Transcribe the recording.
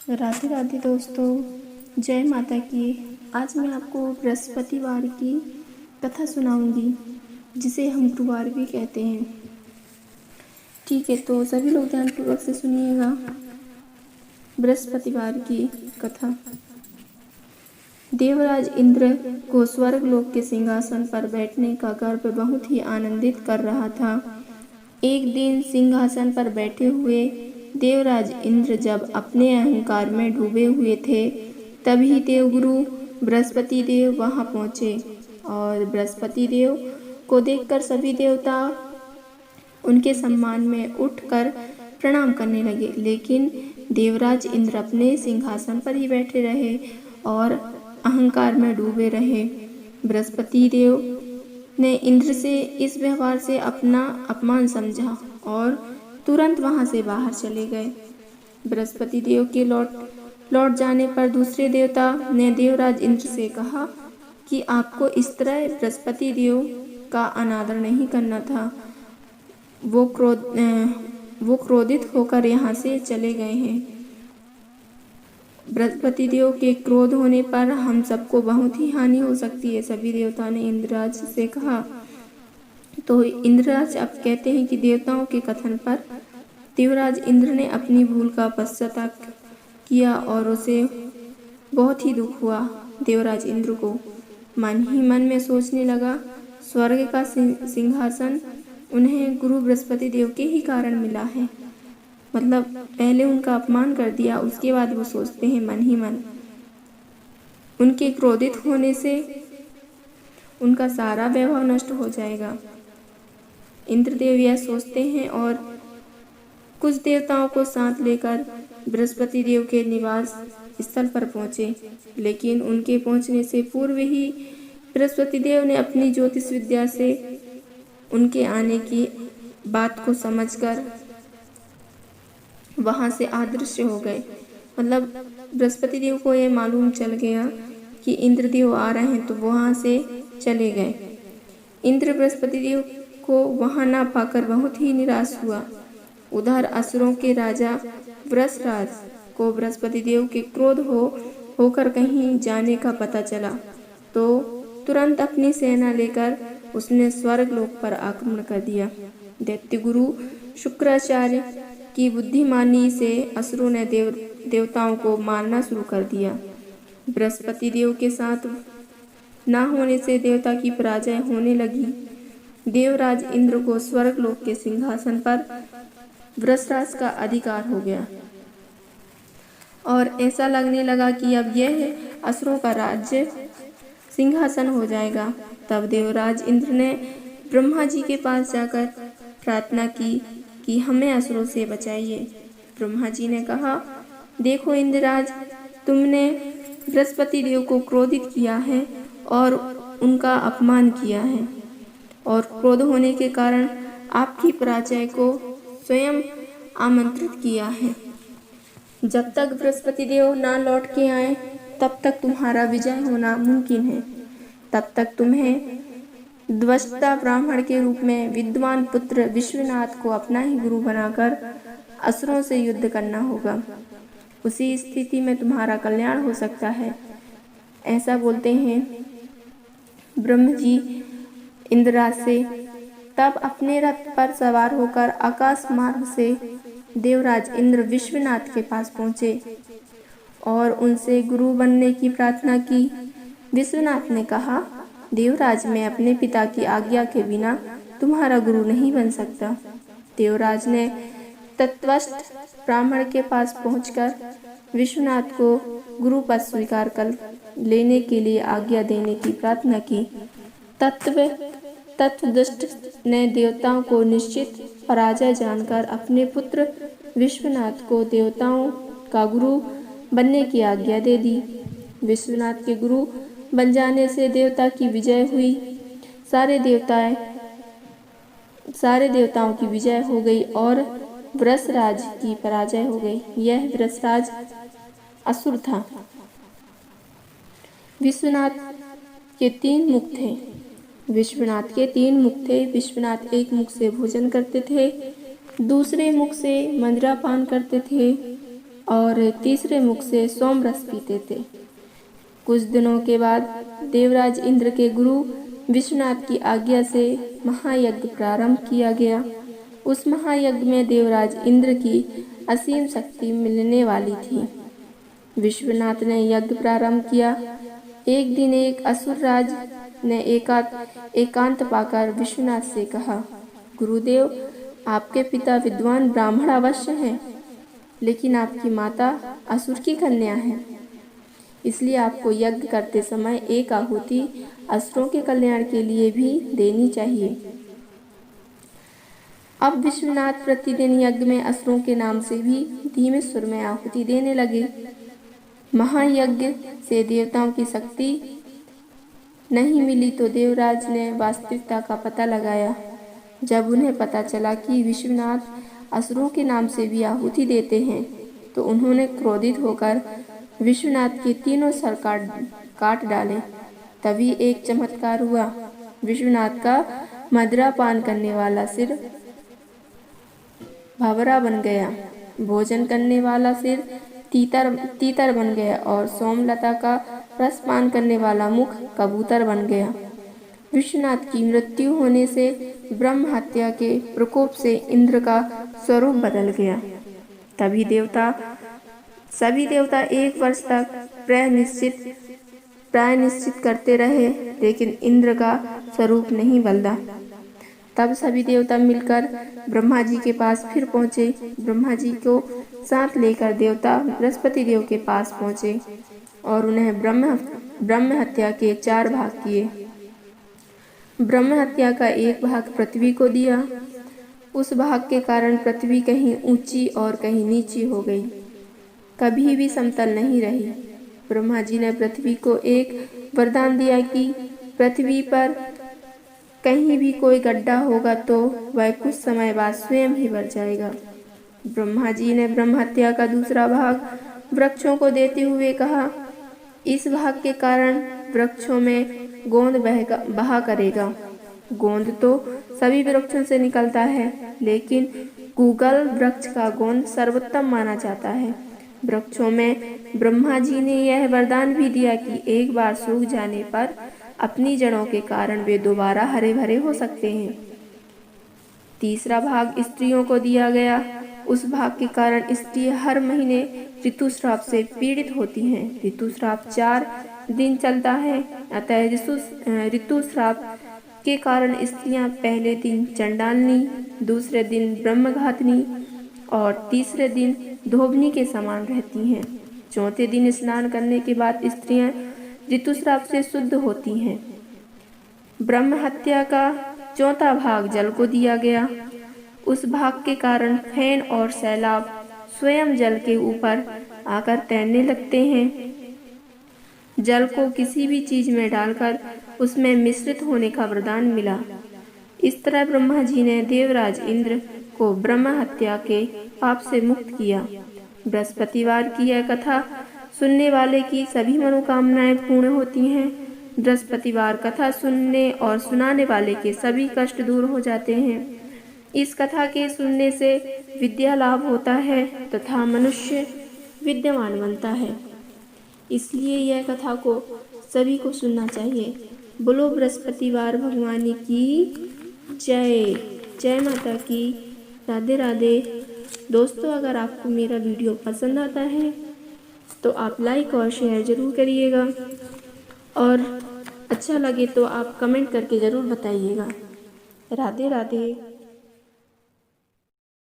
राधे राधे दोस्तों, जय माता की। आज मैं आपको बृहस्पतिवार की कथा सुनाऊंगी, जिसे हम गुरुवार भी कहते हैं। ठीक है, तो सभी लोग ध्यानपूर्वक से सुनिएगा बृहस्पतिवार की कथा। देवराज इंद्र को स्वर्गलोक के सिंहासन पर बैठने का गर्व बहुत ही आनंदित कर रहा था। एक दिन सिंहासन पर बैठे हुए देवराज इंद्र जब अपने अहंकार में डूबे हुए थे, तभी देवगुरु बृहस्पति देव वहां पहुंचे और बृहस्पति देव को देखकर सभी देवता उनके सम्मान में उठकर प्रणाम करने लगे। लेकिन देवराज इंद्र अपने सिंहासन पर ही बैठे रहे और अहंकार में डूबे रहे। बृहस्पति देव ने इंद्र से इस व्यवहार से अपना अपमान समझा और तुरंत वहां से बाहर चले गए। बृहस्पति देव के लौट जाने पर दूसरे देवता ने देवराज इंद्र से कहा कि आपको इस तरह बृहस्पति देव का अनादर नहीं करना था। वो क्रोधित होकर यहाँ से चले गए हैं। बृहस्पति देव के क्रोध होने पर हम सबको बहुत ही हानि हो सकती है, सभी देवता ने इंद्रराज से कहा। तो इंद्रराज अब कहते हैं कि देवताओं के कथन पर देवराज इंद्र ने अपनी भूल का पश्चाताप किया और उसे बहुत ही दुख हुआ। देवराज इंद्र को मन ही मन में सोचने लगा, स्वर्ग का सिंहासन उन्हें गुरु बृहस्पति देव के ही कारण मिला है। मतलब पहले उनका अपमान कर दिया, उसके बाद वो सोचते हैं मन ही मन, उनके क्रोधित होने से उनका सारा वैभव नष्ट हो जाएगा। इंद्रदेव यह सोचते हैं और कुछ देवताओं को साथ लेकर बृहस्पति देव के निवास स्थल पर पहुंचे। लेकिन उनके पहुंचने से पूर्व ही बृहस्पति देव ने अपनी ज्योतिष विद्या से उनके आने की बात को समझकर वहां से अदृश्य हो गए। मतलब बृहस्पति देव को यह मालूम चल गया कि इंद्रदेव आ रहे हैं, तो वहां से चले गए। इंद्र बृहस्पति देव को वहां ना पाकर बहुत ही निराश हुआ। उधर असुरों के राजा वृषराज को बृहस्पति देव के क्रोध होकर कहीं जाने का पता चला, तो तुरंत अपनी सेना लेकर उसने स्वर्ग लोक पर आक्रमण कर दिया। दैत्य गुरु शुक्राचार्य की बुद्धिमानी से असुरों ने देवताओं को मारना शुरू कर दिया। बृहस्पति देव के साथ ना होने से देवता की पराजय होने लगी। देवराज इंद्र को स्वर्ग लोक के सिंहासन पर वृषराज का अधिकार हो गया और ऐसा लगने लगा कि अब यह असुरों का राज्य सिंहासन हो जाएगा। तब देवराज इंद्र ने ब्रह्मा जी के पास जाकर प्रार्थना की कि हमें असुरों से बचाइए। ब्रह्मा जी ने कहा, देखो इंद्रराज, तुमने बृहस्पति देव को क्रोधित किया है और उनका अपमान किया है और क्रोध होने के कारण आपकी पराजय को स्वयं आमंत्रित किया है। जब तक बृहस्पति देव ना लौट के आए, तब तक तुम्हारा विजय होना मुमकिन है। तब तक तुम्हें द्वष्टा ब्राह्मण के रूप में विद्वान पुत्र विश्वनाथ को अपना ही गुरु बनाकर असुरों से युद्ध करना होगा। उसी स्थिति में तुम्हारा कल्याण हो सकता है। ऐसा बोलते हैं ब्रह्म जी इंद्रराज से। तब अपने रथ पर सवार होकर आकाश मार्ग से देवराज इंद्र विश्वनाथ के पास पहुंचे और उनसे गुरु बनने की प्रार्थना की। विश्वनाथ ने कहा, देवराज, मैं अपने पिता की आज्ञा के बिना तुम्हारा गुरु नहीं बन सकता। देवराज ने तत्वस्थ ब्राह्मण के पास पहुंचकर विश्वनाथ को गुरु पद स्वीकार कर लेने के लिए आज्ञा देने की प्रार्थना की। तत्वदुष्ट ने देवताओं को निश्चित पराजय जानकर अपने पुत्र विश्वनाथ को देवताओं का गुरु बनने की आज्ञा दे दी। विश्वनाथ के गुरु बन जाने से देवता की विजय हुई। सारे देवताओं की विजय हो गई और वृषराज की पराजय हो गई। यह वृषराज असुर था। विश्वनाथ के तीन मुख थे। विश्वनाथ एक मुख से भोजन करते थे, दूसरे मुख से मदिरा पान करते थे और तीसरे मुख से सोम रस पीते थे। कुछ दिनों के बाद देवराज इंद्र के गुरु विश्वनाथ की आज्ञा से महायज्ञ प्रारंभ किया गया। उस महायज्ञ में देवराज इंद्र की असीम शक्ति मिलने वाली थी। विश्वनाथ ने यज्ञ प्रारंभ किया। एक दिन एक असुर राज ने एकांत पाकर विश्वनाथ से कहा, गुरुदेव, आपके पिता विद्वान ब्राह्मण अवश्य हैं, लेकिन आपकी माता असुर की कन्या है। इसलिए आपको यज्ञ करते समय एक आहुति असुरों के कल्याण के लिए भी देनी चाहिए। अब विश्वनाथ प्रतिदिन यज्ञ में असुरों के नाम से भी धीमे सुर में आहुति देने लगे। महायज्ञ से देवताओं की शक्ति नहीं मिली तो देवराज ने वास्तविकता का पता लगाया। जब उन्हें पता चला कि विश्वनाथ असुरों के नाम से भी आहुति देते हैं, तो उन्होंने क्रोधित होकर विश्वनाथ के तीनों सर काट डाले। तभी एक चमत्कार हुआ। विश्वनाथ का मदिरा पान करने वाला सिर भंवरा बन गया, भोजन करने वाला सिर तीतर बन गया और सोमलता का रस पान करने वाला मुख कबूतर बन गया। विश्वनाथ की मृत्यु होने से ब्रह्म हत्या के प्रकोप से इंद्र का स्वरूप बदल गया। सभी देवता 1 वर्ष तक प्राय निश्चित करते रहे, लेकिन इंद्र का स्वरूप नहीं बदला। तब सभी देवता मिलकर ब्रह्मा जी के पास फिर पहुँचे। ब्रह्मा जी को साथ लेकर देवता बृहस्पति देव के पास पहुँचे और उन्हें ब्रह्म हत्या के 4 भाग किए। ब्रह्म हत्या का एक भाग पृथ्वी को दिया। उस भाग के कारण पृथ्वी कहीं ऊंची और कहीं नीची हो गई, कभी भी समतल नहीं रही। ब्रह्मा जी ने पृथ्वी को एक वरदान दिया कि पृथ्वी पर कहीं भी कोई गड्ढा होगा तो वह कुछ समय बाद स्वयं ही भर जाएगा। ब्रह्मा जी ने ब्रह्म हत्या का दूसरा भाग वृक्षों को देते हुए कहा, इस भाग के कारण वृक्षों में गोंद बहा करेगा। गोंद तो सभी वृक्षों से निकलता है, लेकिन गूगल वृक्ष का गोंद सर्वोत्तम माना जाता है। वृक्षों में ब्रह्मा जी ने यह वरदान भी दिया कि एक बार सूख जाने पर अपनी जड़ों के कारण वे दोबारा हरे भरे हो सकते हैं। तीसरा भाग स्त्रियों को दिया गया। उस भाग के कारण स्त्री हर महीने ऋतुस्राव से पीड़ित होती हैं। ऋतुस्राव 4 दिन चलता है, अतः ऋतुस्राव के कारण स्त्रियां पहले दिन चंडालनी, दूसरे दिन ब्रह्मघातनी और तीसरे दिन धोबनी के समान रहती हैं। चौथे दिन स्नान करने के बाद स्त्रियां ऋतुस्राव से शुद्ध होती हैं। ब्रह्म हत्या का चौथा भाग जल को दिया गया। उस भाग के कारण फैन और सैलाब स्वयं जल के ऊपर आकर तैरने लगते हैं। जल को किसी भी चीज में डालकर उसमें मिश्रित होने का वरदान मिला। इस तरह ब्रह्मा जी ने देवराज इंद्र को ब्रह्म हत्या के पाप से मुक्त किया। बृहस्पतिवार की यह कथा सुनने वाले की सभी मनोकामनाएं पूर्ण होती हैं। बृहस्पतिवार कथा सुनने और सुनाने वाले के सभी कष्ट दूर हो जाते हैं। इस कथा के सुनने से विद्या लाभ होता है तथा मनुष्य विद्यावान बनता है। इसलिए यह कथा को सभी को सुनना चाहिए। बोलो बृहस्पतिवार भगवान की जय। जय माता की। राधे राधे। दोस्तों, अगर आपको मेरा वीडियो पसंद आता है तो आप लाइक और शेयर ज़रूर करिएगा, और अच्छा लगे तो आप कमेंट करके ज़रूर बताइएगा। राधे राधे।